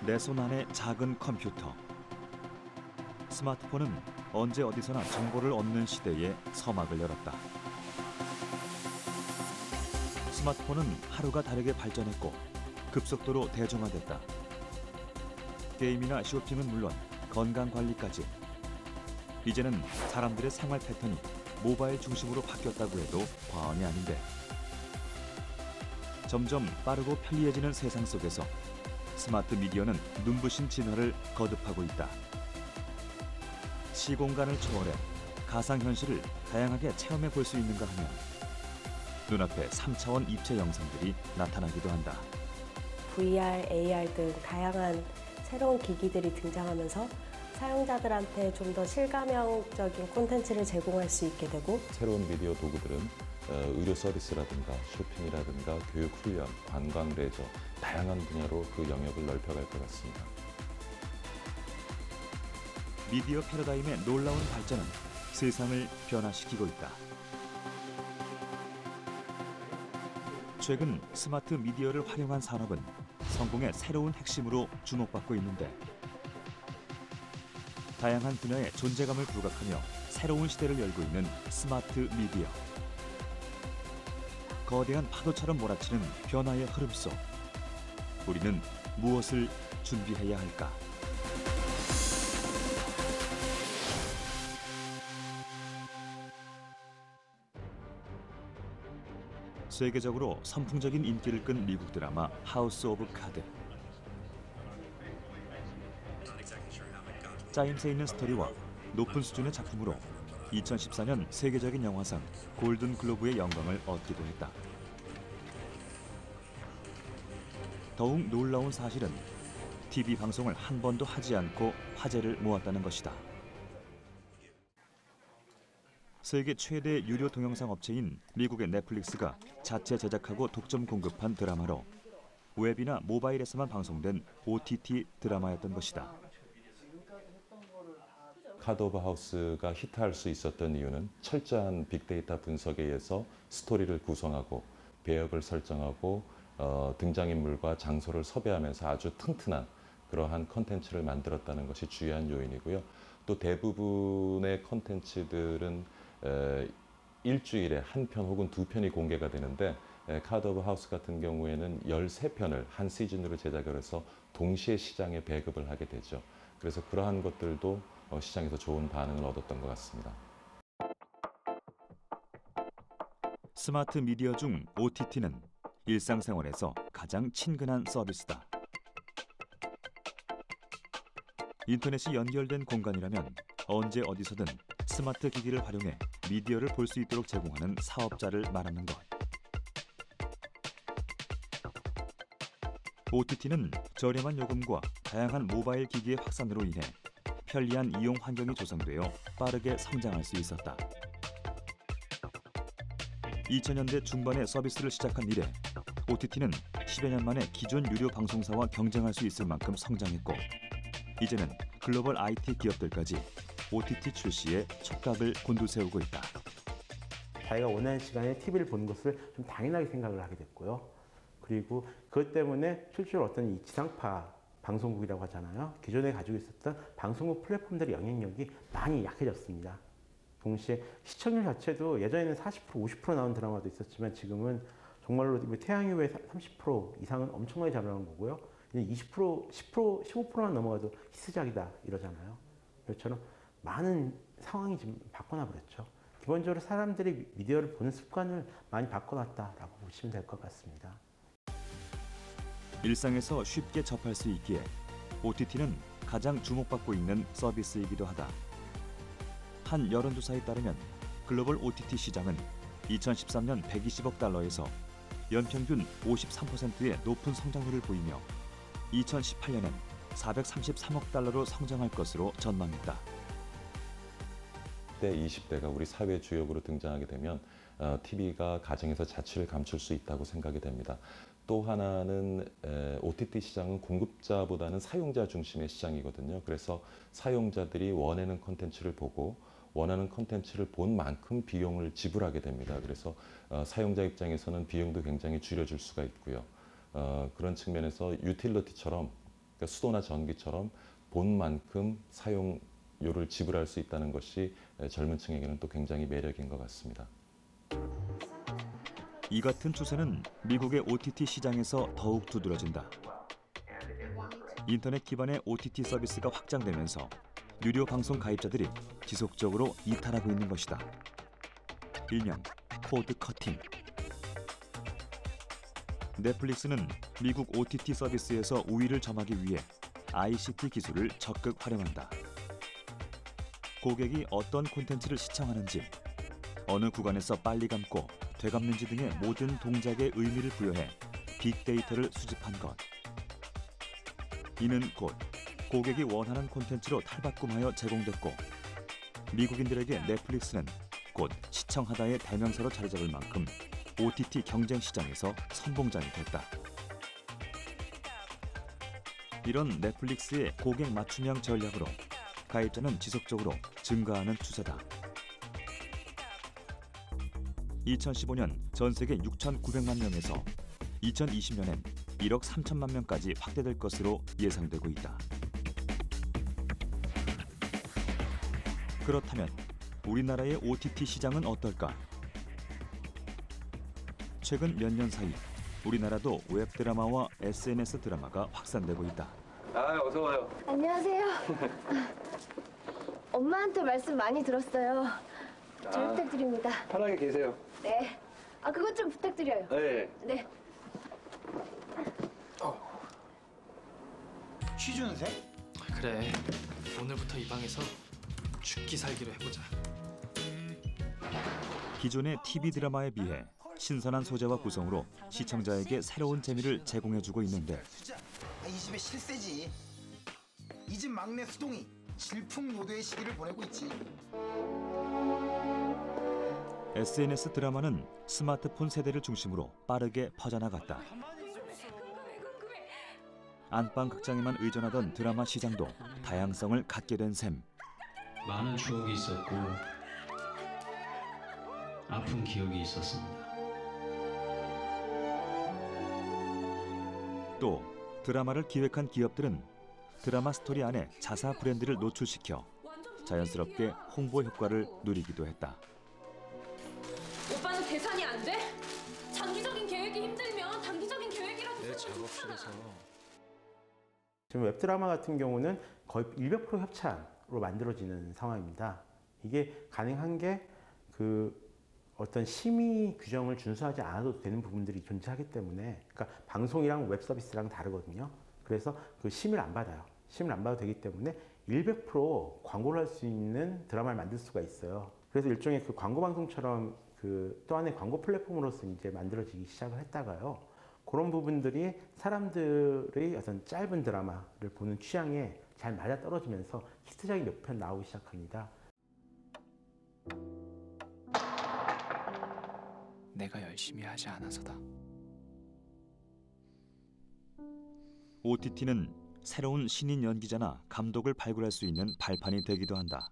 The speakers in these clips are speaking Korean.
내 손 안의 작은 컴퓨터. 스마트폰은 언제 어디서나 정보를 얻는 시대에 서막을 열었다. 스마트폰은 하루가 다르게 발전했고 급속도로 대중화됐다. 게임이나 쇼핑은 물론 건강관리까지. 이제는 사람들의 생활 패턴이 모바일 중심으로 바뀌었다고 해도 과언이 아닌데, 점점 빠르고 편리해지는 세상 속에서 스마트 미디어는 눈부신 진화를 거듭하고 있다. 시공간을 초월해 가상현실을 다양하게 체험해 볼 수 있는가 하면 눈앞에 3차원 입체 영상들이 나타나기도 한다. VR, AR 등 다양한 새로운 기기들이 등장하면서 사용자들한테 좀 더 실감형적인 콘텐츠를 제공할 수 있게 되고, 새로운 미디어 도구들은 의료 서비스라든가 쇼핑이라든가 교육 훈련, 관광 레저 다양한 분야로 그 영역을 넓혀갈 것 같습니다. 미디어 패러다임의 놀라운 발전은 세상을 변화시키고 있다. 최근 스마트 미디어를 활용한 산업은 성공의 새로운 핵심으로 주목받고 있는데, 다양한 분야의 존재감을 부각하며 새로운 시대를 열고 있는 스마트 미디어. 거대한 파도처럼 몰아치는 변화의 흐름 속 우리는 무엇을 준비해야 할까? 세계적으로 선풍적인 인기를 끈 미국 드라마 하우스 오브 카드. 짜임새 있는 스토리와 높은 수준의 작품으로 2014년 세계적인 영화상 골든 글로브의 영광을 얻기도 했다. 더욱 놀라운 사실은 TV 방송을 한 번도 하지 않고 화제를 모았다는 것이다. 세계 최대 유료 동영상 업체인 미국의 넷플릭스가 자체 제작하고 독점 공급한 드라마로 웹이나 모바일에서만 방송된 OTT 드라마였던 것이다. 카드 오브 하우스가 히트할 수 있었던 이유는 철저한 빅데이터 분석에 의해서 스토리를 구성하고 배역을 설정하고 등장인물과 장소를 섭외하면서 아주 튼튼한 그러한 컨텐츠를 만들었다는 것이 주요한 요인이고요. 또 대부분의 컨텐츠들은 일주일에 한 편 혹은 두 편이 공개가 되는데, 카드 오브 하우스 같은 경우에는 13편을 한 시즌으로 제작을 해서 동시에 시장에 배급을 하게 되죠. 그래서 그러한 것들도 시장에서 좋은 반응을 얻었던 것 같습니다. 스마트 미디어 중 OTT는 일상생활에서 가장 친근한 서비스다. 인터넷이 연결된 공간이라면 언제 어디서든 스마트 기기를 활용해 미디어를 볼 수 있도록 제공하는 사업자를 말하는 것. OTT는 저렴한 요금과 다양한 모바일 기기의 확산으로 인해 편리한 이용 환경이 조성되어 빠르게 성장할 수 있었다. 2000년대 중반에 서비스를 시작한 이래 OTT는 10여 년 만에 기존 유료 방송사와 경쟁할 수 있을 만큼 성장했고, 이제는 글로벌 IT 기업들까지 OTT 출시에 촉각을 곤두세우고 있다. 자기가 원하는 시간에 TV를 보는 것을 좀 당연하게 생각을 하게 됐고요. 그리고 그것 때문에 실제로 어떤 이 지상파 방송국이라고 하잖아요. 기존에 가지고 있었던 방송국 플랫폼들의 영향력이 많이 약해졌습니다. 동시에 시청률 자체도 예전에는 40%, 50% 나온 드라마도 있었지만 지금은 정말로 태양의 후예 30% 이상은 엄청나게 잘 나오는 거고요. 이제 20%, 10%, 15%만 넘어가도 히트작이다 이러잖아요. 그렇처럼 많은 상황이 지금 바꿔놔 버렸죠. 기본적으로 사람들이 미디어를 보는 습관을 많이 바꿔놨다라고 보시면 될 것 같습니다. 일상에서 쉽게 접할 수 있기에 OTT는 가장 주목받고 있는 서비스이기도 하다. 한 여론조사에 따르면 글로벌 OTT 시장은 2013년 120억 달러에서 연평균 53%의 높은 성장률을 보이며 2018년엔 433억 달러로 성장할 것으로 전망했다. 때 20대가 우리 사회 주역으로 등장하게 되면 TV가 가정에서 자취를 감출 수 있다고 생각이 됩니다. 또 하나는 OTT 시장은 공급자보다는 사용자 중심의 시장이거든요. 그래서 사용자들이 원하는 콘텐츠를 보고 원하는 콘텐츠를 본 만큼 비용을 지불하게 됩니다. 그래서 사용자 입장에서는 비용도 굉장히 줄여줄 수가 있고요. 그런 측면에서 유틸리티처럼 그러니까 수도나 전기처럼 본 만큼 사용료를 지불할 수 있다는 것이 젊은 층에게는 또 굉장히 매력인 것 같습니다. 이 같은 추세는 미국의 OTT 시장에서 더욱 두드러진다. 인터넷 기반의 OTT 서비스가 확장되면서 유료 방송 가입자들이 지속적으로 이탈하고 있는 것이다. 일명 코드 커팅. 넷플릭스는 미국 OTT 서비스에서 우위를 점하기 위해 ICT 기술을 적극 활용한다. 고객이 어떤 콘텐츠를 시청하는지, 어느 구간에서 빨리 감고 되감는지 등의 모든 동작에 의미를 부여해 빅데이터를 수집한 것. 이는 곧 고객이 원하는 콘텐츠로 탈바꿈하여 제공됐고, 미국인들에게 넷플릭스는 곧 시청하다의 대명사로 자리 잡을 만큼 OTT 경쟁 시장에서 선봉장이 됐다. 이런 넷플릭스의 고객 맞춤형 전략으로 가입자는 지속적으로 증가하는 추세다. 2015년 전 세계 6,900만 명에서 2020년엔 1억 3천만 명까지 확대될 것으로 예상되고 있다. 그렇다면 우리나라의 OTT 시장은 어떨까? 최근 몇 년 사이 우리나라도 웹드라마와 SNS 드라마가 확산되고 있다. 어서 와요. 안녕하세요. 엄마한테 말씀 많이 들었어요. 잘 부탁드립니다. 편하게 계세요. 네. 그것 좀 부탁드려요. 네. 네. 취준생? 그래, 오늘부터 이 방에서 죽기 살기로 해보자. 기존의 TV 드라마에 비해 신선한 소재와 구성으로 시청자에게 새로운 재미를 제공해주고 있는데, 이 집의 실세지. 이 집 막내 수동이 질풍노도의 시기를 보내고 있지. SNS 드라마는 스마트폰 세대를 중심으로 빠르게 퍼져나갔다. 안방 극장에만 의존하던 드라마 시장도 다양성을 갖게 된 셈. 많은 추억이 있었고 아픈 기억이 있었습니다. 또 드라마를 기획한 기업들은 드라마 스토리 안에 자사 브랜드를 노출시켜 자연스럽게 홍보 효과를 누리기도 했다. 오빠는 계산이 안 돼? 장기적인 계획이 힘들면 단기적인 계획이라도 내 작업실에서 지금 웹드라마 같은 경우는 거의 100% 협찬으로 만들어지는 상황입니다. 이게 가능한 게 어떤 심의 규정을 준수하지 않아도 되는 부분들이 존재하기 때문에, 그러니까 방송이랑 웹 서비스랑 다르거든요. 그래서 그 심의를 안 받아요. 심의를 안 받아도 되기 때문에 100% 광고를 할 수 있는 드라마를 만들 수가 있어요. 그래서 일종의 그 광고 방송처럼 또 하나의 광고 플랫폼으로서 이제 만들어지기 시작을 했다가요. 그런 부분들이 사람들의 어떤 짧은 드라마를 보는 취향에 잘 맞아 떨어지면서 히트작이 몇 편 나오기 시작합니다. 내가 열심히 하지 않아서다. OTT는 새로운 신인 연기자나 감독을 발굴할 수 있는 발판이 되기도 한다.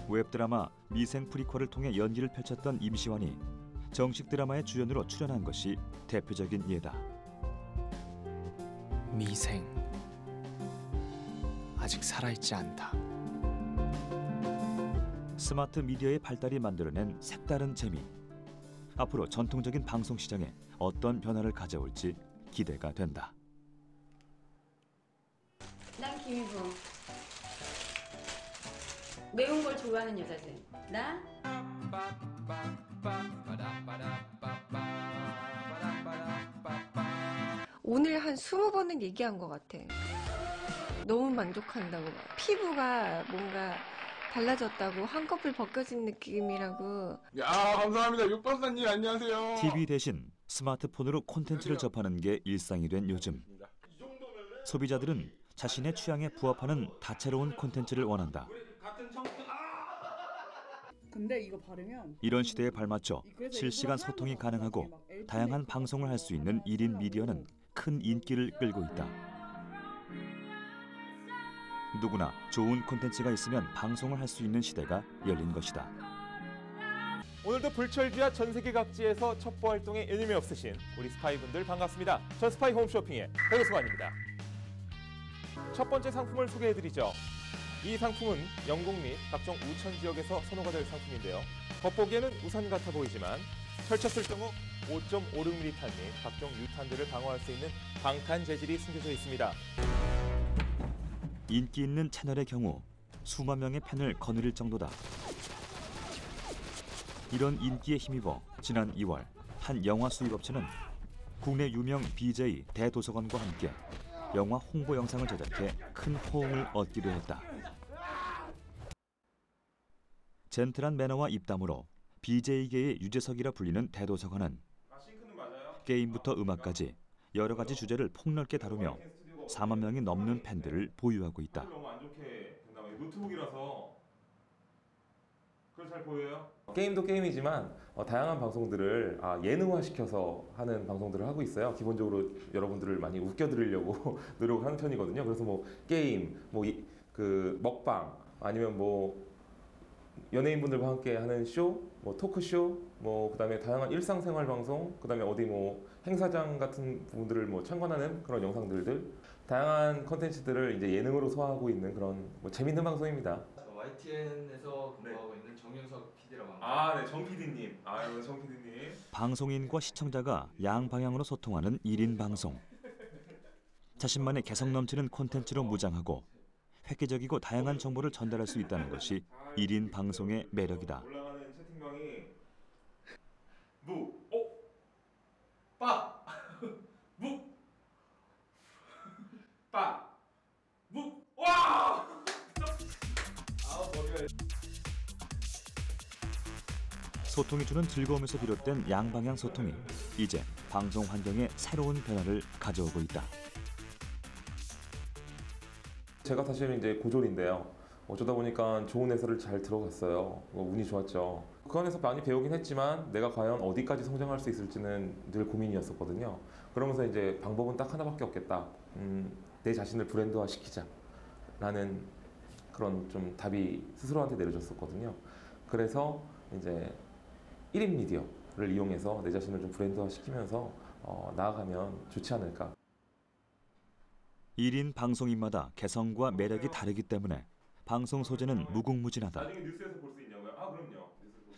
웹드라마 미생 프리퀄을 통해 연기를 펼쳤던 임시완이 정식 드라마의 주연으로 출연한 것이 대표적인 예다. 미생 아직 살아있지 않다. 스마트 미디어의 발달이 만들어낸 색다른 재미. 앞으로 전통적인 방송 시장에 어떤 변화를 가져올지 기대가 된다. 난 김희부. 매운 걸 좋아하는 여자들. 나? 오늘 한 20번은 얘기한 것 같아. 너무 만족한다고. 피부가 뭔가 달라졌다고, 한꺼풀 벗겨진 느낌이라고. 야, 감사합니다. 육박사님 안녕하세요. TV 대신 스마트폰으로 콘텐츠를 접하는 게 일상이 된 요즘. 소비자들은 자신의 취향에 부합하는 다채로운 콘텐츠를 원한다. 근데 이거 바르면 이런 시대에 발맞춰 실시간 소통이 가능하고 다양한 방송을 할 수 있는 1인 미디어는 큰 인기를 끌고 있다. 누구나 좋은 콘텐츠가 있으면 방송을 할 수 있는 시대가 열린 것이다. 오늘도 불철주야 전 세계 각지에서 첩보 활동에 애님이 없으신 우리 스파이분들 반갑습니다. 전 스파이 홈쇼핑의 배우수관입니다. 첫 번째 상품을 소개해드리죠. 이 상품은 영국 및 각종 우천 지역에서 선호가 될 상품인데요. 겉보기에는 우산 같아 보이지만 펼쳤을 경우 5.56mm 탄 및 각종 유탄들을 방어할 수 있는 방탄 재질이 숨겨져 있습니다. 인기 있는 채널의 경우 수만 명의 팬을 거느릴 정도다. 이런 인기에 힘입어 지난 2월 한 영화 수입업체는 국내 유명 BJ 대도서관과 함께 영화 홍보 영상을 제작해 큰 호응을 얻기도 했다. 젠틀한 매너와 입담으로 BJ계의 유재석이라 불리는 대도서관은 게임부터 음악까지 여러 가지 주제를 폭넓게 다루며 4만 명이 넘는 팬들을 보유하고 있다. 너무 안 좋게 된다. 노트북이라서 그걸 잘 보여요? 게임도 게임이지만 다양한 방송들을 예능화시켜서 하는 방송들을 하고 있어요. 기본적으로 여러분들을 많이 웃겨드리려고 노력하는 편이거든요. 그래서 뭐 게임, 그 먹방, 아니면 뭐 연예인분들과 함께 하는 쇼, 뭐 토크쇼, 뭐 그다음에 다양한 일상생활 방송, 그다음에 어디 뭐 행사장 같은 부분들을 뭐 참관하는 그런 영상들들, 다양한 컨텐츠들을 이제 예능으로 소화하고 있는 그런 뭐 재밌는 방송입니다. YTN에서 근무하고 있는 정윤석 PD라고 합니다. 네, 정 PD님. 아유, 정 PD님. 방송인과 시청자가 양방향으로 소통하는 1인 방송. 자신만의 개성 넘치는 콘텐츠로 무장하고 획기적이고 다양한 정보를 전달할 수 있다는 것이 1인 방송의 매력이다. 올라가는 채팅방이 와! 소통이 주는 즐거움에서 비롯된 양방향 소통이 이제 방송 환경에 새로운 변화를 가져오고 있다. 제가 사실 이제 고졸인데요. 어쩌다 보니까 좋은 회사를 잘 들어갔어요. 운이 좋았죠. 그 안에서 많이 배우긴 했지만 내가 과연 어디까지 성장할 수 있을지는 늘 고민이었었거든요. 그러면서 이제 방법은 딱 하나밖에 없겠다. 내 자신을 브랜드화 시키자. 라는 그런 좀 답이 스스로한테 내려졌었거든요. 그래서 이제 1인 미디어를 이용해서 내 자신을 좀 브랜드화 시키면서 나아가면 좋지 않을까. 1인 방송인마다 개성과 매력이 다르기 때문에 방송 소재는 무궁무진하다. 나중에 뉴스에서 볼 수 있냐고요? 그럼요.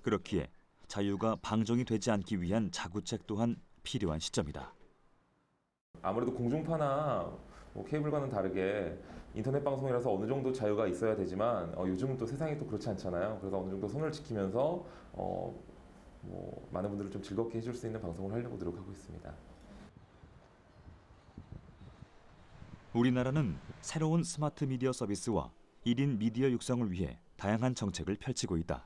그렇기에 자유가 방종이 되지 않기 위한 자구책 또한 필요한 시점이다. 아무래도 공중파나 뭐 케이블과는 다르게 인터넷 방송이라서 어느 정도 자유가 있어야 되지만 요즘은 또 세상이 또 그렇지 않잖아요. 그래서 어느 정도 선을 지키면서 뭐 많은 분들을 좀 즐겁게 해줄 수 있는 방송을 하려고 노력하고 있습니다. 우리나라는 새로운 스마트 미디어 서비스와 1인 미디어 육성을 위해 다양한 정책을 펼치고 있다.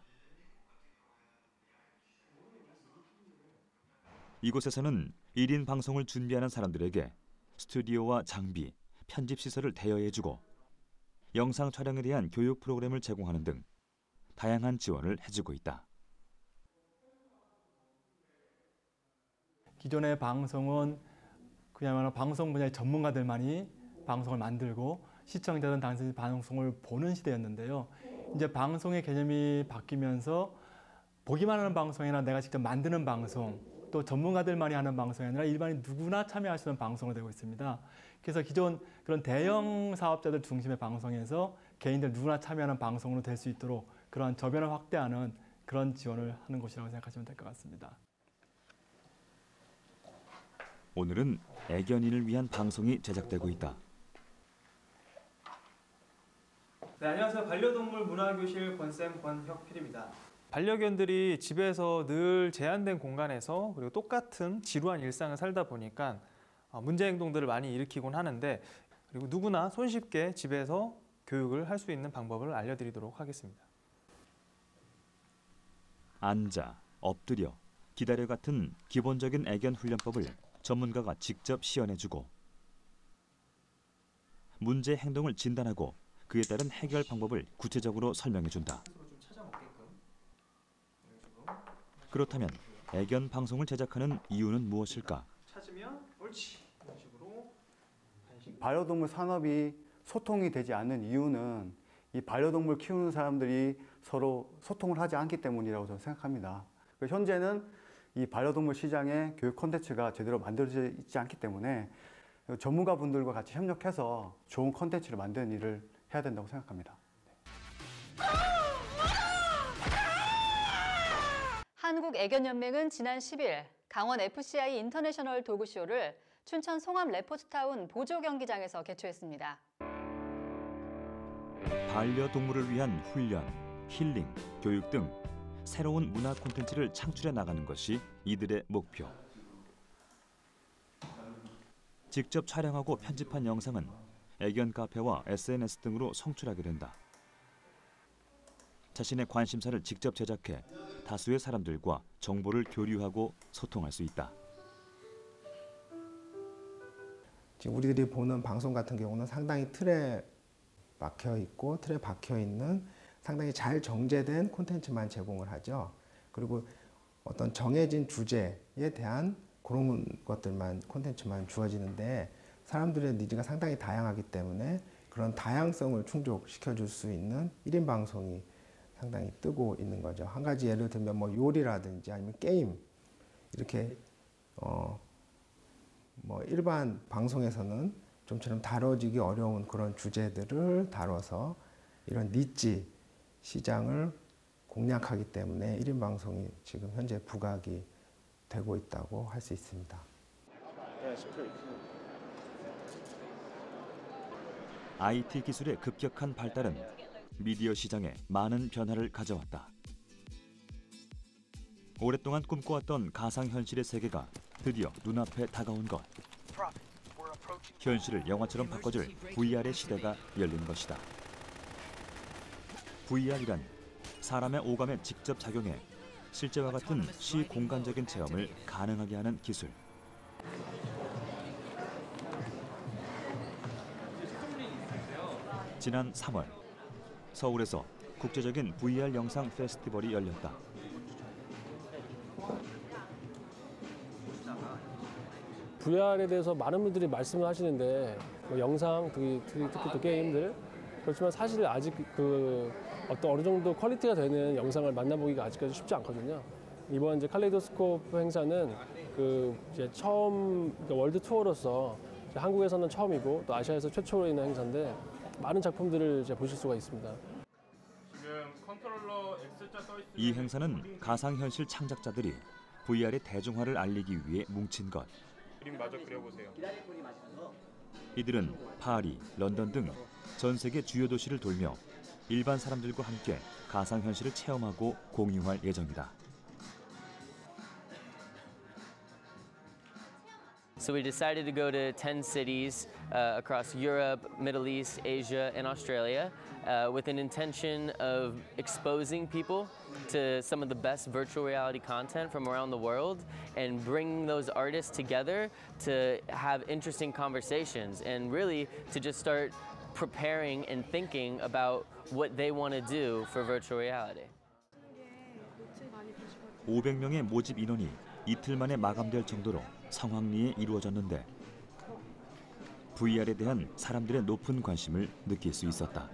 이곳에서는 1인 방송을 준비하는 사람들에게 스튜디오와 장비, 편집 시설을 대여해주고 영상 촬영에 대한 교육 프로그램을 제공하는 등 다양한 지원을 해주고 있다. 기존의 방송은 그야말로 방송 분야의 전문가들만이 방송을 만들고 시청자들은 당시 방송을 보는 시대였는데요. 이제 방송의 개념이 바뀌면서 보기만 하는 방송이나 내가 직접 만드는 방송, 또 전문가들만이 하는 방송이 아니라 일반인 누구나 참여할 수 있는 방송으로 되고 있습니다. 그래서 기존 그런 대형 사업자들 중심의 방송에서 개인들 누구나 참여하는 방송으로 될 수 있도록 그런 저변을 확대하는 그런 지원을 하는 곳이라고 생각하시면 될 것 같습니다. 오늘은 애견인을 위한 방송이 제작되고 있다. 네, 안녕하세요. 반려동물 문화교실 권쌤 권혁 PD입니다. 반려견들이 집에서 늘 제한된 공간에서 그리고 똑같은 지루한 일상을 살다 보니까 문제 행동들을 많이 일으키곤 하는데, 그리고 누구나 손쉽게 집에서 교육을 할 수 있는 방법을 알려드리도록 하겠습니다. 앉아, 엎드려, 기다려 같은 기본적인 애견 훈련법을 전문가가 직접 시연해주고 문제 행동을 진단하고 그에 따른 해결 방법을 구체적으로 설명해준다. 그렇다면 애견 방송을 제작하는 이유는 무엇일까? 찾으면 옳지. 이런 식으로 반려동물 산업이 소통이 되지 않는 이유는 이 반려동물 키우는 사람들이 서로 소통을 하지 않기 때문이라고 저는 생각합니다. 현재는 이 반려동물 시장의 교육 콘텐츠가 제대로 만들어져 있지 않기 때문에 전문가분들과 같이 협력해서 좋은 콘텐츠를 만드는 일을 해야 된다고 생각합니다. 한국애견연맹은 지난 10일 강원 FCI 인터내셔널 도그쇼를 춘천 송암 레포츠타운 보조경기장에서 개최했습니다. 반려동물을 위한 훈련, 힐링, 교육 등 새로운 문화 콘텐츠를 창출해 나가는 것이 이들의 목표. 직접 촬영하고 편집한 영상은 애견 카페와 SNS 등으로 송출하게 된다. 자신의 관심사를 직접 제작해 다수의 사람들과 정보를 교류하고 소통할 수 있다. 지금 우리들이 보는 방송 같은 경우는 상당히 틀에 막혀 있고 틀에 박혀 있는 상당히 잘 정제된 콘텐츠만 제공을 하죠. 그리고 어떤 정해진 주제에 대한 그런 것들만 콘텐츠만 주어지는데 사람들의 니즈가 상당히 다양하기 때문에 그런 다양성을 충족시켜줄 수 있는 1인 방송이 상당히 뜨고 있는 거죠. 한 가지 예를 들면 뭐 요리라든지 아니면 게임 이렇게 뭐 일반 방송에서는 좀처럼 다뤄지기 어려운 그런 주제들을 다뤄서 이런 니치 시장을 공략하기 때문에 1인 방송이 지금 현재 부각이 되고 있다고 할 수 있습니다. IT 기술의 급격한 발달은 미디어 시장에 많은 변화를 가져왔다. 오랫동안 꿈꿔왔던 가상현실의 세계가 드디어 눈앞에 다가온 것. 현실을 영화처럼 바꿔줄 VR의 시대가 열린 것이다. VR이란 사람의 오감에 직접 작용해 실제와 같은 시공간적인 체험을 가능하게 하는 기술. 지난 3월 서울에서 국제적인 VR 영상 페스티벌이 열렸다. VR에 대해서 많은 분들이 말씀을 하시는데 뭐 영상, 특히 또 게임들 그렇지만 사실 아직 어떤 어느 정도 퀄리티가 되는 영상을 만나보기가 아직까지 쉽지 않거든요. 이번 이제 칼레이도스코프 행사는 이제 처음 월드 투어로서 한국에서는 처음이고 또 아시아에서 최초로 있는 행사인데 많은 작품들을 이제 보실 수가 있습니다. 지금 컨트롤러 X자 써 있는 이 행사는 가상현실 창작자들이 VR의 대중화를 알리기 위해 뭉친 것. 그림 마저 그려보세요. 이들은 파리, 런던 등 전 세계 주요 도시를 돌며 일반 사람들과 함께 가상현실을 체험하고 공유할 예정이다. So we decided to go to 10 cities across Europe, Middle East, Asia, and Australia with an intention of exposing people to some of the best virtual reality content from around the world and bringing those artists together to have interesting conversations and really to just start preparing and thinking about what they want to do for virtual reality. 500명의 모집 인원이 이틀 만에 마감될 정도로 성황리에 이루어졌는데 VR에 대한 사람들의 높은 관심을 느낄 수 있었다.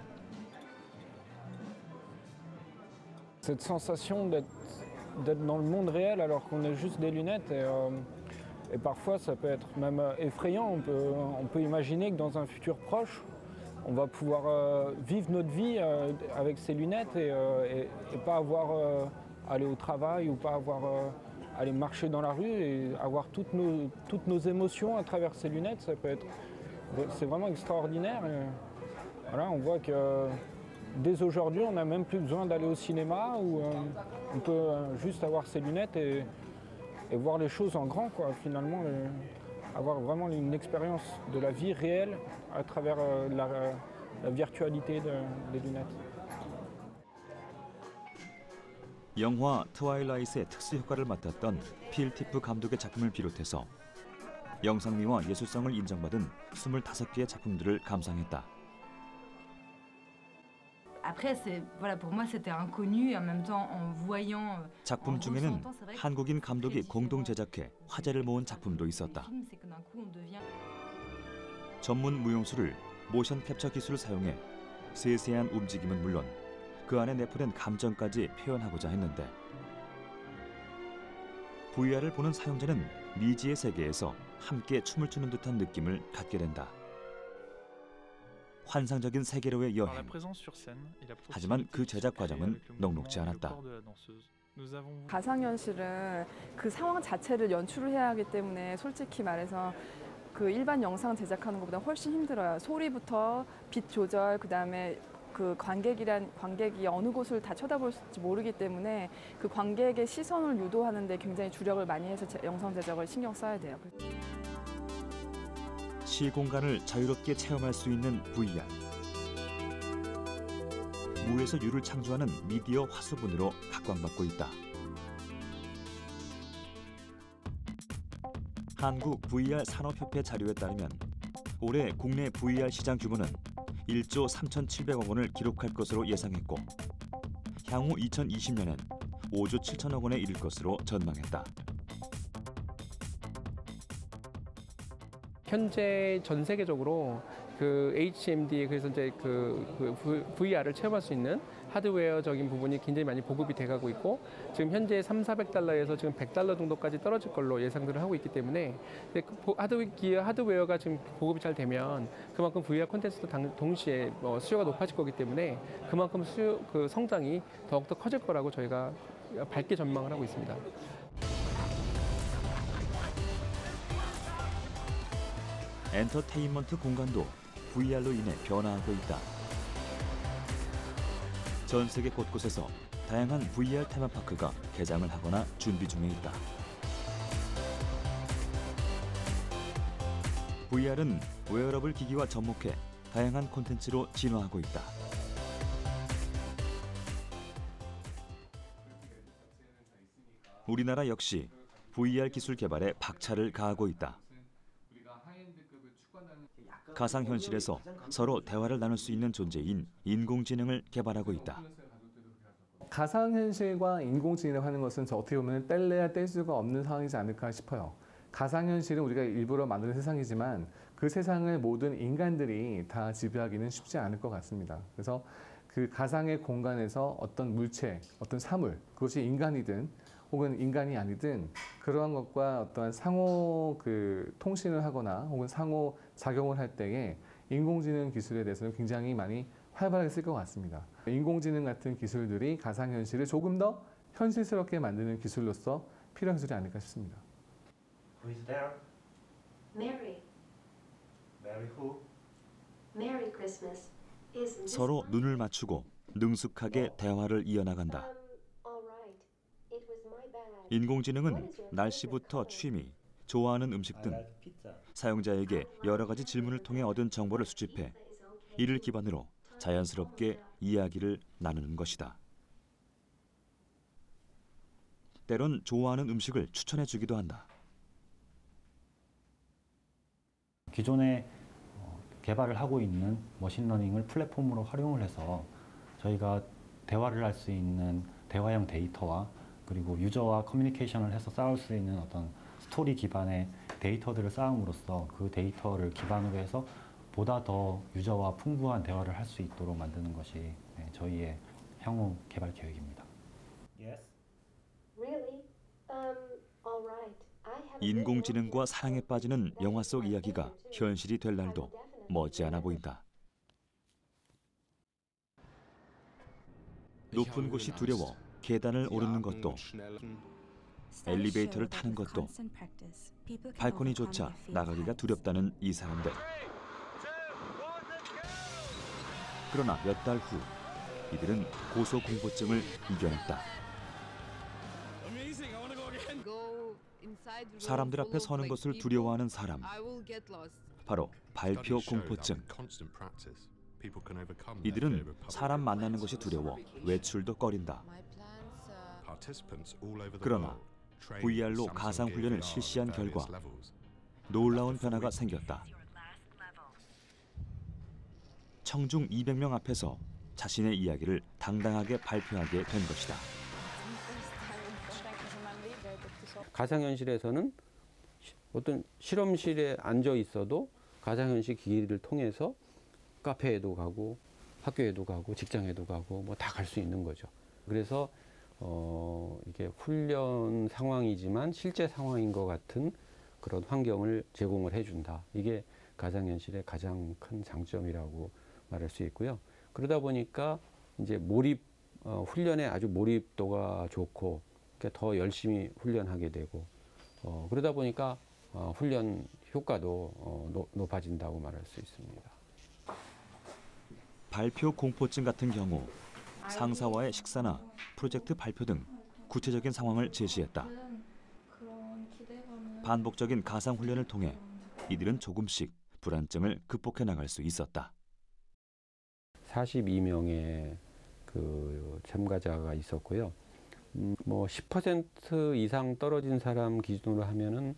Cette sensation d'être dans le monde réel alors qu'on est juste des lunettes et parfois ça peut être même effrayant. On peut imaginer que dans un futur proche, on va pouvoir vivre notre vie avec ces lunettes et pas avoir aller au travail ou pas avoir aller marcher dans la rue et avoir toutes nos émotions à travers ces lunettes, c'est vraiment extraordinaire. Et voilà, on voit que dès aujourd'hui, on n'a même plus besoin d'aller au cinéma où on peut juste avoir ces lunettes et voir les choses en grand, quoi, finalement, avoir vraiment une expérience de la vie réelle à travers la virtualité des lunettes. 영화 트와일라이트의 특수 효과를 맡았던 필 티프 감독의 작품을 비롯해서 영상미와 예술성을 인정받은 25개의 작품들을 감상했다. Après, voilà, pour moi, c'était inconnu et en même temps, en voyant. 작품 중에는 한국인 감독이 공동 제작해 화제를 모은 작품도 있었다. 전문 무용수를 모션 캡처 기술을 사용해 세세한 움직임은 물론 그 안에 내포된 감정까지 표현하고자 했는데 VR을 보는 사용자는 미지의 세계에서 함께 춤을 추는 듯한 느낌을 갖게 된다. 환상적인 세계로의 여행. 하지만 그 제작 과정은 녹록지 않았다. 가상현실은 그 상황 자체를 연출을 해야 하기 때문에 솔직히 말해서 그 일반 영상 제작하는 것보다 훨씬 힘들어요. 소리부터 빛 조절, 그다음에 그 관객이 어느 곳을 다 쳐다볼지 모르기 때문에 그 관객의 시선을 유도하는 데 굉장히 주력을 많이 해서 영상 제작을 신경 써야 돼요. 시공간을 자유롭게 체험할 수 있는 VR. 무에서 유를 창조하는 미디어 화수분으로 각광받고 있다. 한국 VR 산업협회 자료에 따르면 올해 국내 VR 시장 규모는 1조 3,700억 원을 기록할 것으로 예상했고 향후 2020년엔 5조 7천억 원에 이를 것으로 전망했다. 현재 전 세계적으로 그 HMD 그래서 이제 그 VR을 체험할 수 있는 하드웨어적인 부분이 굉장히 많이 보급이 돼가고 있고 지금 현재 300~400달러에서 지금 $100 정도까지 떨어질 걸로 예상들을 하고 있기 때문에 하드웨어가 지금 보급이 잘 되면 그만큼 VR 콘텐츠도 동시에 수요가 높아질 거기 때문에 그만큼 그 성장이 더욱더 커질 거라고 저희가 밝게 전망을 하고 있습니다. 엔터테인먼트 공간도 VR로 인해 변화하고 있다. 전 세계 곳곳에서 다양한 VR 테마파크가 개장을 하거나 준비 중에 있다. VR은 웨어러블 기기와 접목해 다양한 콘텐츠로 진화하고 있다. 우리나라 역시 VR 기술 개발에 박차를 가하고 있다. 가상현실에서 서로 대화를 나눌 수 있는 존재인 인공지능을 개발하고 있다. 가상현실과 인공지능을 하는 것은 어떻게 보면 뗄래야 뗄 수가 없는 상황이지 않을까 싶어요. 가상현실은 우리가 일부러 만드는 세상이지만 그 세상을 모든 인간들이 다 지배하기는 쉽지 않을 것 같습니다. 그래서 그 가상의 공간에서 어떤 물체, 어떤 사물, 그것이 인간이든 혹은 인간이 아니든 그러한 것과 어떠한 상호 통신을 하거나 혹은 상호 작용을 할 때에 인공지능 기술에 대해서는 굉장히 많이 활발하게 쓸 것 같습니다. 인공지능 같은 기술들이 가상현실을 조금 더 현실스럽게 만드는 기술로서 필요한 기술이 아닐까 싶습니다. Who is there? Merry. Merry who? Merry Christmas. Isn't this 서로 눈을 맞추고 능숙하게 대화를 이어나간다. It was my bad. 인공지능은 날씨부터 취미, 좋아하는 음식 등 사용자에게 여러 가지 질문을 통해 얻은 정보를 수집해 이를 기반으로 자연스럽게 이야기를 나누는 것이다. 때론 좋아하는 음식을 추천해 주기도 한다. 기존에 개발을 하고 있는 머신러닝을 플랫폼으로 활용을 해서 저희가 대화를 할 수 있는 대화형 데이터와 그리고 유저와 커뮤니케이션을 해서 쌓을 수 있는 어떤 스토리 기반의 데이터들을 쌓음으로써 그 데이터를 기반으로 해서 보다 더 유저와 풍부한 대화를 할 수 있도록 만드는 것이 저희의 향후 개발 계획입니다. Yes. Really? All right. I have 인공지능과 사랑에 빠지는 영화 속 이야기가 현실이 될 날도 머지않아 보인다. 높은 곳이 두려워 계단을 오르는 것도, 엘리베이터를 타는 것도, 발코니조차 나가기가 두렵다는 이 사람들. 그러나 몇 달 후 이들은 고소공포증을 이겨냈다. 사람들 앞에 서는 것을 두려워하는 사람, 바로 발표 공포증. 이들은 사람 만나는 것이 두려워 외출도 꺼린다. 그러나 VR로 가상 훈련을 실시한 결과 놀라운 변화가 생겼다. 청중 200명 앞에서 자신의 이야기를 당당하게 발표하게 된 것이다. 가상현실에서는 어떤 실험실에 앉아 있어도 가상현실 기기를 통해서 카페에도 가고 학교에도 가고 직장에도 가고 뭐 다 갈 수 있는 거죠. 그래서 이게 훈련 상황이지만 실제 상황인 것 같은 그런 환경을 제공을 해준다. 이게 가상현실의 가장 큰 장점이라고 말할 수 있고요. 그러다 보니까 이제 훈련에 아주 몰입도가 좋고 더 열심히 훈련하게 되고 그러다 보니까 훈련 효과도 높아진다고 말할 수 있습니다. 발표 공포증 같은 경우 상사와의 식사나 프로젝트 발표 등 구체적인 상황을 제시했다. 반복적인 가상 훈련을 통해 이들은 조금씩 불안증을 극복해 나갈 수 있었다. 42명의 그 참가자가 있었고요. 뭐 10% 이상 떨어진 사람 기준으로 하면은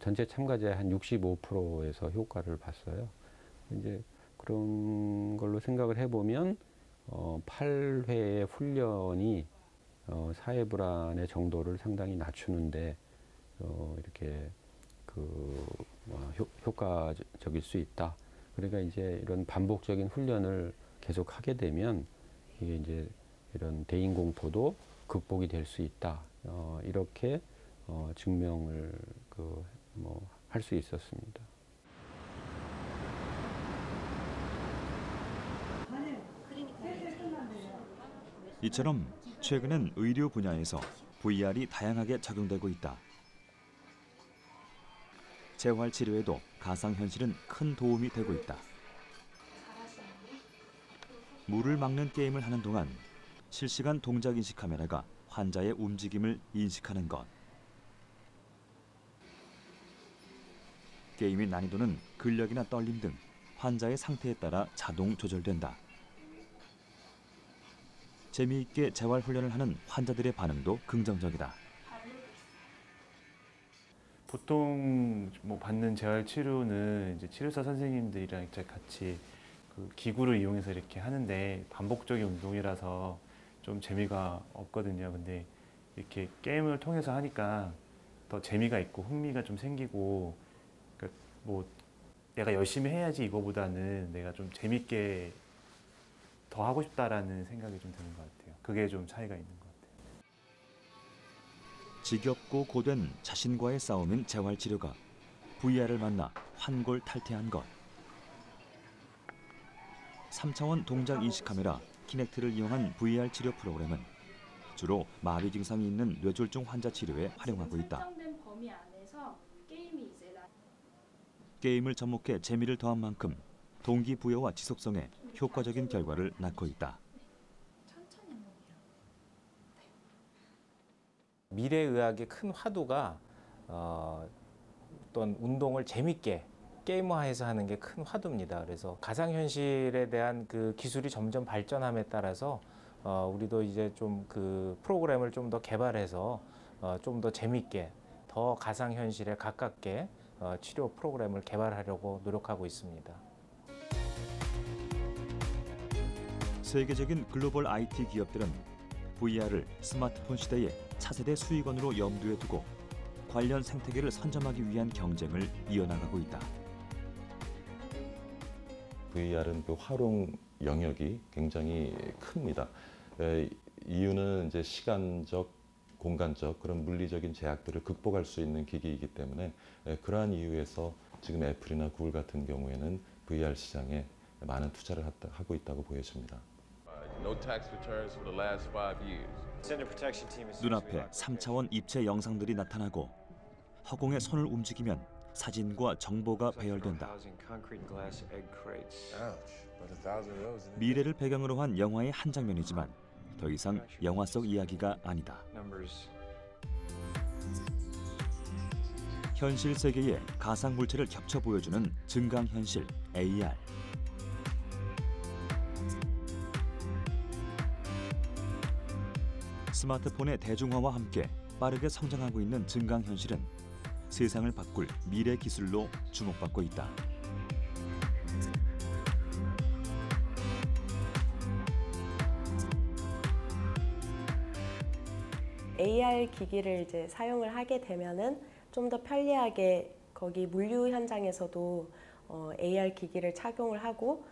전체 참가자의 한 65%에서 효과를 봤어요. 이제 그런 걸로 생각을 해보면 8회의 훈련이 사회 불안의 정도를 상당히 낮추는데 이렇게 효과적일 수 있다. 그러니까 이제 이런 반복적인 훈련을 계속 하게 되면 이게 이제 이런 대인 공포도 극복이 될 수 있다. 이렇게 증명을 할 수 있었습니다. 이처럼 최근엔 의료 분야에서 VR이 다양하게 적용되고 있다. 재활 치료에도 가상현실은 큰 도움이 되고 있다. 물을 막는 게임을 하는 동안 실시간 동작 인식 카메라가 환자의 움직임을 인식하는 것. 게임의 난이도는 근력이나 떨림 등 환자의 상태에 따라 자동 조절된다. 재미있게 재활 훈련을 하는 환자들의 반응도 긍정적이다. 보통 받는 재활 치료는 이제 치료사 선생님들이랑 같이 그 기구를 이용해서 이렇게 하는데 반복적인 운동이라서 좀 재미가 없거든요. 근데 이렇게 게임을 통해서 하니까 더 재미가 있고 흥미가 좀 생기고, 그러니까 내가 열심히 해야지 이거보다는 내가 좀 재밌게 더 하고 싶다라는 생각이 좀 드는 것 같아요. 그게 좀 차이가 있는 것 같아요. 지겹고 고된 자신과의 싸움인 재활치료가 VR을 만나 환골탈태한 것. 3차원 동작 인식 카메라 키넥트를 이용한 VR 치료 프로그램은 주로 마비 증상이 있는 뇌졸중 환자 치료에 활용하고 있다. 게임을 접목해 재미를 더한 만큼 동기부여와 지속성에 효과적인 결과를 낳고 있다. 미래의학의 큰 화두가 어떤 운동을 재밌게 게임화해서 하는 게 큰 화두입니다. 그래서 가상현실에 대한 그 기술이 점점 발전함에 따라서 우리도 이제 좀 그 프로그램을 좀 더 개발해서 좀 더 재밌게, 더 가상현실에 가깝게 치료 프로그램을 개발하려고 노력하고 있습니다. 세계적인 글로벌 IT 기업들은 VR을 스마트폰 시대의 차세대 수익원으로 염두에 두고 관련 생태계를 선점하기 위한 경쟁을 이어나가고 있다. VR은 그 활용 영역이 굉장히 큽니다. 이유는 이제 시간적, 공간적 그런 물리적인 제약들을 극복할 수 있는 기기이기 때문에 그러한 이유에서 지금 애플이나 구글 같은 경우에는 VR 시장에 많은 투자를 하고 있다고 보여집니다. 눈앞에 3차원 입체 영상들이 나타나고 허공에 손을 움직이면 사진과 정보가 배열된다. 미래를 배경으로 한 영화의 한 장면이지만 더 이상 영화 속 이야기가 아니다. 현실 세계에 가상 물체를 겹쳐 보여주는 증강현실 AR. 스마트폰의 대중화와 함께 빠르게 성장하고 있는 증강현실은 세상을 바꿀 미래 기술로 주목받고 있다. AR 기기를 이제 사용을 하게 되면은 좀 더 편리하게 거기 물류 현장에서도 AR 기기를 착용을 하고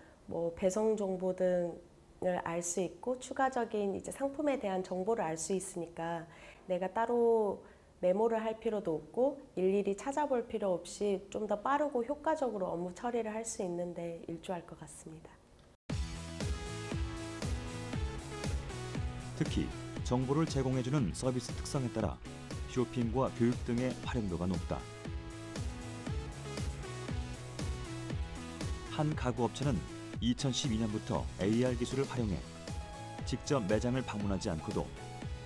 배송 정보 등 알 수 있고 추가적인 이제 상품에 대한 정보를 알 수 있으니까 내가 따로 메모를 할 필요도 없고 일일이 찾아볼 필요 없이 좀 더 빠르고 효과적으로 업무 처리를 할 수 있는데 일조할 것 같습니다. 특히 정보를 제공해주는 서비스 특성에 따라 쇼핑과 교육 등의 활용도가 높다. 한 가구업체는 2012년부터 AR 기술을 활용해 직접 매장을 방문하지 않고도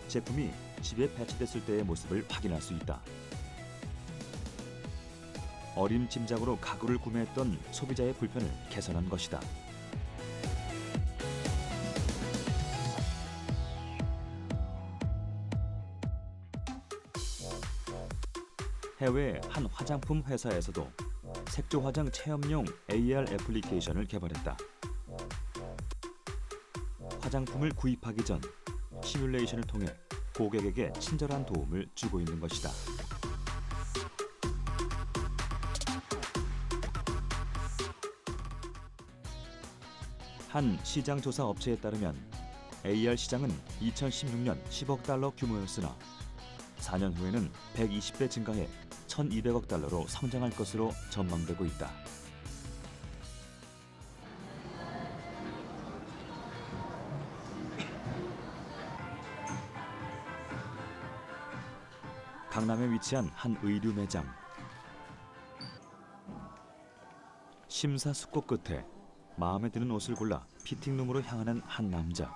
제품이 집에 배치됐을 때의 모습을 확인할 수 있다. 어림짐작으로 가구를 구매했던 소비자의 불편을 개선한 것이다. 해외 한 화장품 회사에서도 색조 화장 체험용 AR 애플리케이션을 개발했다. 화장품을 구입하기 전 시뮬레이션을 통해 고객에게 친절한 도움을 주고 있는 것이다. 한 시장 조사 업체에 따르면 AR 시장은 2016년 10억 달러 규모였으나 4년 후에는 120배 증가해 1,200억 달러로 성장할 것으로 전망되고 있다. 강남에 위치한 한 의류 매장. 심사숙고 끝에 마음에 드는 옷을 골라 피팅룸으로 향하는 한 남자.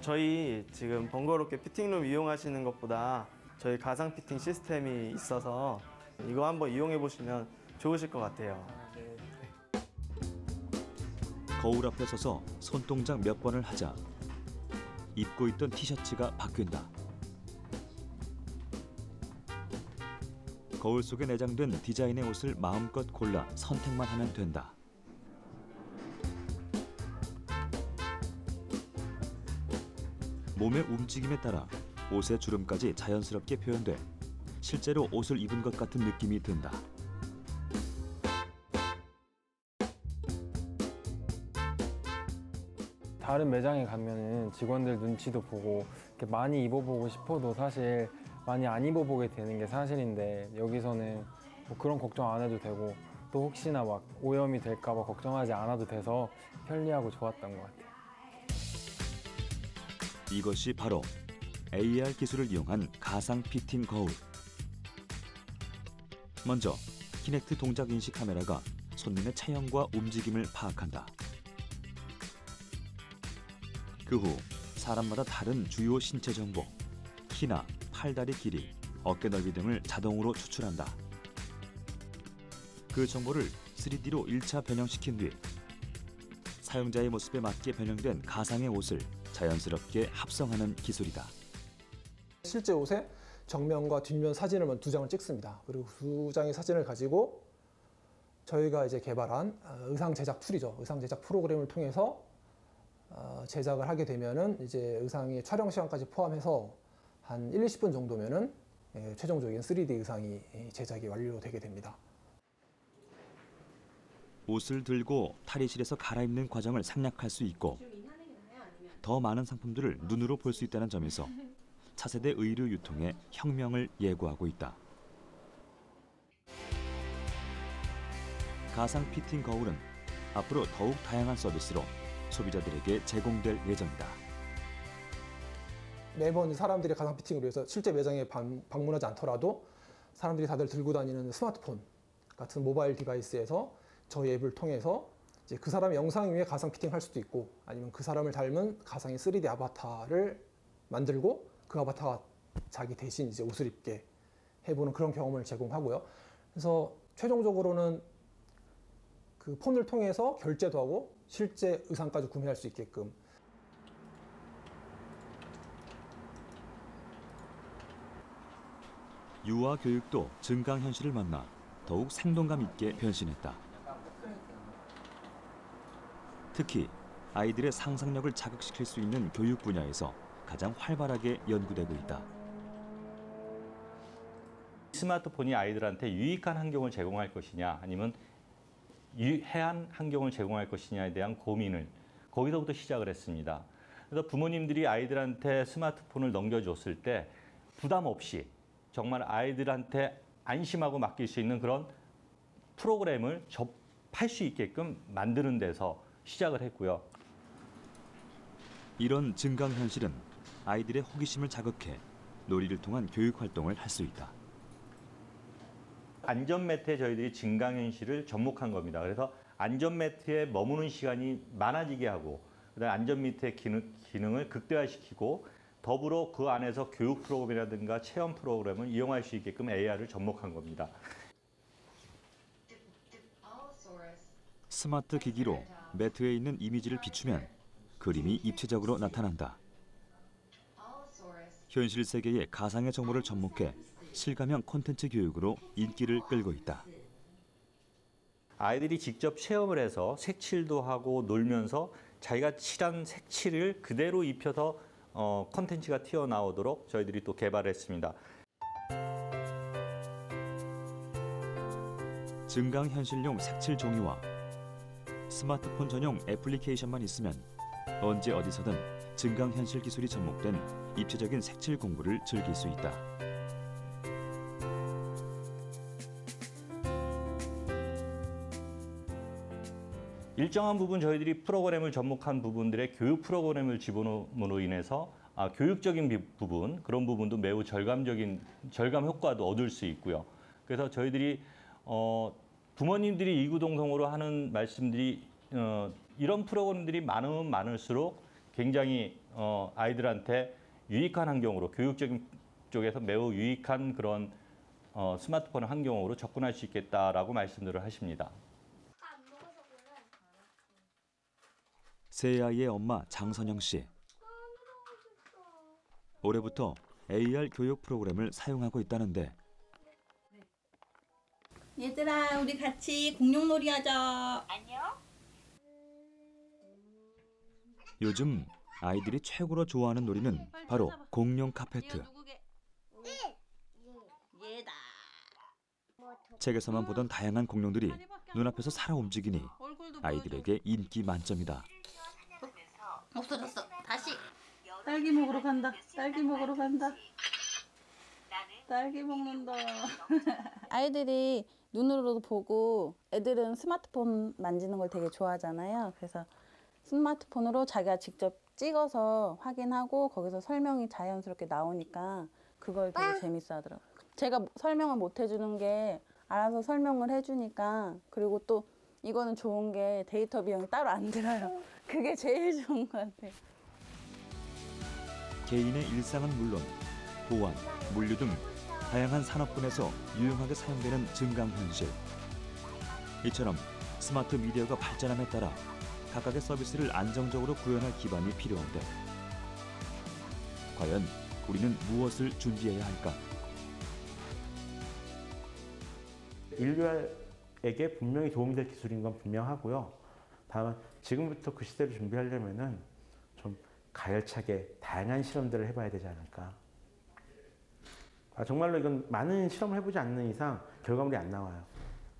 저희 지금 번거롭게 피팅룸 이용하시는 것보다 저희 가상 피팅 시스템이 있어서 이거 한번 이용해 보시면 좋으실 것 같아요. 거울 앞에 서서 손동작 몇 번을 하자 입고 있던 티셔츠가 바뀐다. 거울 속에 내장된 디자인의 옷을 마음껏 골라 선택만 하면 된다. 몸의 움직임에 따라 옷의 주름까지 자연스럽게 표현돼 실제로 옷을 입은 것 같은 느낌이 든다. 다른 매장에 가면은 직원들 눈치도 보고 이렇게 많이 입어보고 싶어도 사실 많이 안 입어보게 되는 게 사실인데 여기서는 뭐 그런 걱정 안 해도 되고 또 혹시나 막 오염이 될까 봐 걱정하지 않아도 돼서 편리하고 좋았던 것 같아요. 이것이 바로 AR 기술을 이용한 가상 피팅 거울. 먼저 키넥트 동작 인식 카메라가 손님의 체형과 움직임을 파악한다. 그 후 사람마다 다른 주요 신체 정보, 키나 팔다리 길이, 어깨 넓이 등을 자동으로 추출한다. 그 정보를 3D로 1차 변형시킨 뒤 사용자의 모습에 맞게 변형된 가상의 옷을 자연스럽게 합성하는 기술이다. 실제 옷에 정면과 뒷면 사진을 두 장을 찍습니다. 그리고 두 장의 사진을 가지고 저희가 이제 개발한 의상 제작 툴이죠. 의상 제작 프로그램을 통해서 제작을 하게 되면은 이제 의상의 촬영 시간까지 포함해서 한 1-20분 정도면은 최종적인 3D 의상이 제작이 완료되게 됩니다. 옷을 들고 탈의실에서 갈아입는 과정을 생략할 수 있고 더 많은 상품들을 눈으로 볼 수 있다는 점에서 차세대 의류 유통의 혁명을 예고하고 있다. 가상 피팅 거울은 앞으로 더욱 다양한 서비스로 소비자들에게 제공될 예정이다. 매번 사람들이 가상 피팅을 위해서 실제 매장에 방문하지 않더라도 사람들이 다들 들고 다니는 스마트폰 같은 모바일 디바이스에서 저희 앱을 통해서 이제 그 사람의 영상 위에 가상 피팅할 수도 있고 아니면 그 사람을 닮은 가상의 3D 아바타를 만들고 그 아바타가 자기 대신 이제 옷을 입게 해보는 그런 경험을 제공하고요. 그래서 최종적으로는 그 폰을 통해서 결제도 하고 실제 의상까지 구매할 수 있게끔. 유아 교육도 증강현실을 만나 더욱 생동감 있게 변신했다. 특히 아이들의 상상력을 자극시킬 수 있는 교육 분야에서 가장 활발하게 연구되고 있다. 스마트폰이 아이들한테 유익한 환경을 제공할 것이냐 아니면 유해한 환경을 제공할 것이냐에 대한 고민을 거기서부터 시작을 했습니다. 그래서 부모님들이 아이들한테 스마트폰을 넘겨줬을 때 부담 없이 정말 아이들한테 안심하고 맡길 수 있는 그런 프로그램을 접할 수 있게끔 만드는 데서 시작을 했고요. 이런 증강현실은 아이들의 호기심을 자극해 놀이를 통한 교육 활동을 할 수 있다. 안전매트에 저희들이 증강현실을 접목한 겁니다. 그래서 안전매트에 머무는 시간이 많아지게 하고 그다음에 안전매트의 기능을 극대화시키고 더불어 그 안에서 교육 프로그램이라든가 체험 프로그램을 이용할 수 있게끔 AR을 접목한 겁니다. 스마트 기기로 매트에 있는 이미지를 비추면 그림이 입체적으로 나타난다. 현실 세계의 가상의 정보를 접목해 실감형 콘텐츠 교육으로 인기를 끌고 있다. 아이들이 직접 체험을 해서 색칠도 하고 놀면서 자기가 칠한 색칠을 그대로 입혀서 콘텐츠가 튀어나오도록 저희들이 또 개발했습니다. 증강현실용 색칠 종이와 스마트폰 전용 애플리케이션만 있으면 언제 어디서든 증강현실 기술이 접목된 입체적인 색칠 공부를 즐길 수 있다. 일정한 부분 저희들이 프로그램을 접목한 부분들의 교육 프로그램을 집어넣음으로 인해서 교육적인 부분, 그런 부분도 매우 절감 효과도 얻을 수 있고요. 그래서 저희들이 부모님들이 이구동성으로 하는 말씀들이 이런 프로그램들이 많으면 많을수록 굉장히 아이들한테 유익한 환경으로 교육적인 쪽에서 매우 유익한 그런 스마트폰 환경으로 접근할 수 있겠다라고 말씀들을 하십니다. 세 아이의 엄마 장선영 씨. 올해부터 AR 교육 프로그램을 사용하고 있다는데 얘들아, 우리 같이 공룡놀이 하자. 안녕. 요즘 아이들이 최고로 좋아하는 놀이는 바로 공룡 카페트. 얘다. 책에서만 보던 다양한 공룡들이 눈앞에서 살아 움직이니 아이들에게 인기 만점이다. 없어졌어. 다시. 딸기 먹으러 간다. 딸기 먹으러 간다. 딸기 먹는다. 아이들이 눈으로도 보고 애들은 스마트폰 만지는 걸 되게 좋아하잖아요. 그래서 스마트폰으로 자기가 직접 찍어서 확인하고 거기서 설명이 자연스럽게 나오니까 그걸 되게 재밌어 하더라고요. 제가 설명을 못 해주는 게 알아서 설명을 해주니까, 그리고 또 이거는 좋은 게 데이터 비용이 따로 안 들어요. 그게 제일 좋은 것 같아요. 개인의 일상은 물론 보안, 물류 등 다양한 산업군에서 유용하게 사용되는 증강현실. 이처럼 스마트 미디어가 발전함에 따라 각각의 서비스를 안정적으로 구현할 기반이 필요한데 과연 우리는 무엇을 준비해야 할까? 인류에게 분명히 도움이 될 기술인 건 분명하고요. 다만 지금부터 그 시대를 준비하려면은 좀 가열차게 다양한 실험들을 해봐야 되지 않을까. 정말로 이건 많은 실험을 해보지 않는 이상 결과물이 안 나와요.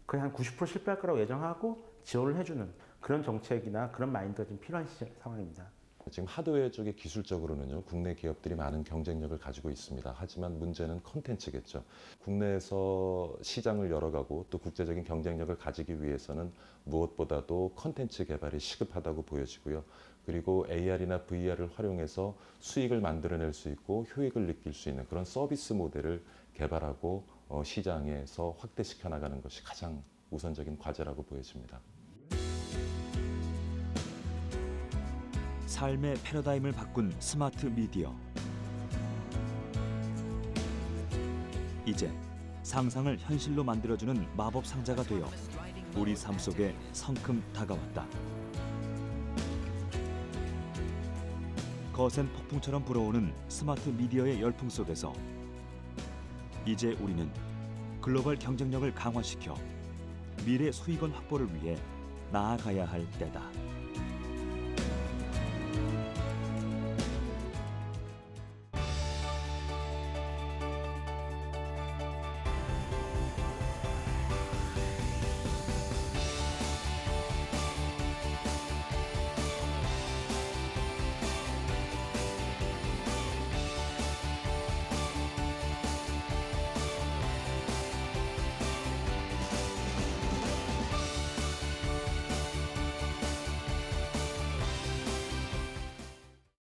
거의 한 90% 실패할 거라고 예정하고 지원을 해주는 그런 정책이나 그런 마인드가 좀 필요한 상황입니다. 지금 하드웨어 쪽에 기술적으로는요, 국내 기업들이 많은 경쟁력을 가지고 있습니다. 하지만 문제는 콘텐츠겠죠. 국내에서 시장을 열어가고 또 국제적인 경쟁력을 가지기 위해서는 무엇보다도 콘텐츠 개발이 시급하다고 보여지고요. 그리고 AR이나 VR을 활용해서 수익을 만들어낼 수 있고 효익을 느낄 수 있는 그런 서비스 모델을 개발하고 시장에서 확대시켜 나가는 것이 가장 우선적인 과제라고 보여집니다. 삶의 패러다임을 바꾼 스마트 미디어. 이제 상상을 현실로 만들어주는 마법 상자가 되어 우리 삶 속에 성큼 다가왔다. 거센 폭풍처럼 불어오는 스마트 미디어의 열풍 속에서 이제 우리는 글로벌 경쟁력을 강화시켜 미래 수익원 확보를 위해 나아가야 할 때다.